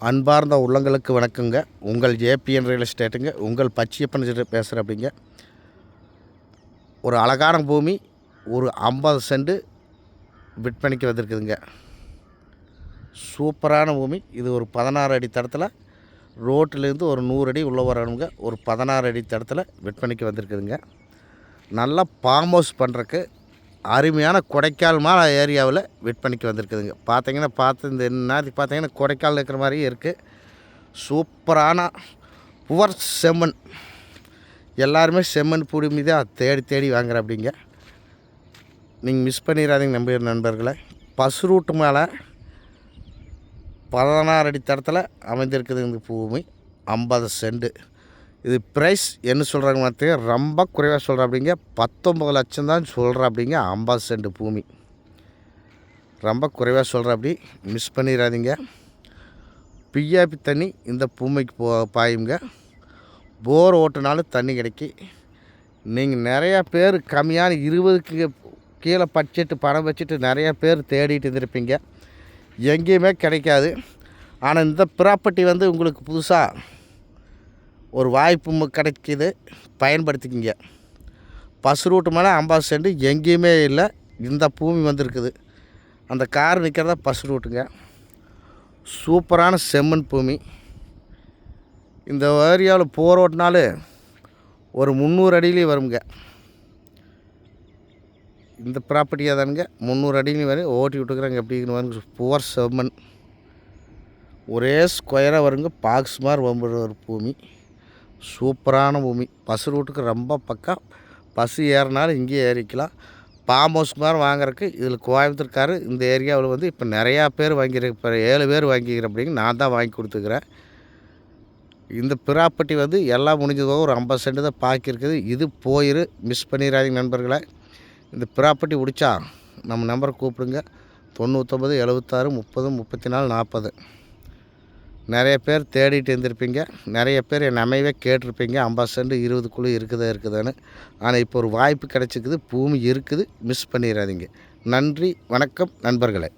அன்பார்ந்த உள்ளங்களுக்கு வணக்கங்க. உங்கள் ஏபிஎன் ரியல் எஸ்டேட்டுங்க. உங்கள் பச்சையப்பன் பேசுகிறேன். அப்படிங்க, ஒரு அழகான பூமி, ஒரு 50 சென்ட் விற்பனைக்கு வந்திருக்குதுங்க. சூப்பரான பூமி. இது ஒரு 16 அடி தடத்தில், ரோட்டிலேருந்து ஒரு 100 அடி உள்ளே வரணுங்க. ஒரு 16 அடி தடத்தில் விற்பனைக்கு வந்திருக்குதுங்க. நல்லா ஃபார்ம் ஹவுஸ் பண்ணுறக்கு அருமையான கொடைக்கால் மாலை ஏரியாவில் விற்பனைக்கு வந்திருக்குதுங்க. இந்த நேரத்துக்கு பார்த்தீங்கன்னா கொடைக்கால் இருக்கிற மாதிரியே இருக்குது. சூப்பரான புவர் செம்மண். எல்லாருமே செம்மண் பூமி தான் தேடி தேடி வாங்குற. அப்படிங்க, நீங்கள் மிஸ் பண்ணிடாதீங்க நண்பர்களை. பஸ் ரூட்டு மேலே 16 அடி தடத்தில் அமைந்திருக்குது இந்த பூமி. 50 சென்ட். இது ப்ரைஸ் என்ன சொல்கிறாங்க பார்த்தீங்க, ரொம்ப குறைவாக சொல்கிறேன். அப்படிங்க, 19 லட்சம் தான் சொல்கிறேன். அப்படிங்க, 50 சென்ட் பூமி ரொம்ப குறைவாக சொல்கிறேன். அப்படி மிஸ் பண்ணிடாதீங்க. பிஆபி தண்ணி இந்த பூமிக்கு பாயுங்க. போர் ஓட்டுனாலும் தண்ணி கிடைக்கி. நீங்கள் நிறையா பேர் கம்மியான 20க்கு கீழே பட்ஜெட்டு பணம் வச்சுட்டு நிறையா பேர் தேடிட்டு இருந்திருப்பீங்க. எங்கேயுமே கிடைக்காது. ஆனால் இந்த ப்ராப்பர்ட்டி உங்களுக்கு புதுசாக ஒரு வாய்ப்பு கிடைக்கிது, பயன்படுத்திக்கிங்க. பஸ் ரூட்டு மேலே 50 சென்ட் எங்கேயுமே இல்லை. இந்த பூமி வந்திருக்குது. அந்த கார் நிற்கிறதா பஸ் ரூட்டுங்க. சூப்பரான செம்மண் பூமி. இந்த ஏரியாவில் போர் ஓட்டினாலும் ஒரு 300 அடியிலையும் வருங்க. இந்த ப்ராப்பர்ட்டியாக தானுங்க 300 அடியிலையும் வரும். ஓட்டி விட்டுக்கிறாங்க. எப்படின்னு வருங்க, புவர் செம்மண். ஒரே ஸ்கொயராக வருங்க. பாக்ஸ் மாதிரி ஒரு பூமி. சூப்பரான பூமி. பஸ் ரூட்டுக்கு ரொம்ப பக்கம். பஸ்ஸு ஏறினாலும் இங்கேயே ஏறிக்கலாம். ஃபார்ம் ஹவுஸ் மாதிரி வாங்குறதுக்கு இதில் கோயம்புத்தூர்கார் இந்த ஏரியாவில் இப்போ நிறையா பேர் வாங்கியிருக்கு. இப்போ 7 பேர் வாங்கிக்கிறேன். அப்படிங்க, நான் தான் வாங்கி கொடுத்துக்கிறேன். இந்த ப்ராப்பர்ட்டி எல்லாம் முடிஞ்சதோ ஒரு 50 சென்ட் தான் பாக்கியிருக்குது. இது மிஸ் பண்ணிடாதீங்க நண்பர்களை. இந்த ப்ராப்பர்ட்டி பிடிச்சா நம்ம நம்பரை கூப்பிடுங்க. 99 76 30 34 40. நிறைய பேர் தேடிட்டு இருந்திருப்பீங்க. நிறைய பேர் என் அமைவே கேட்டிருப்பீங்க, 50 சென்ட் 20க்குள்ளே இருக்குதான்னு. ஆனால் இப்போ ஒரு வாய்ப்பு கிடச்சிக்குது. பூமி இருக்குது, மிஸ் பண்ணிடாதீங்க. நன்றி, வணக்கம் நண்பர்களே.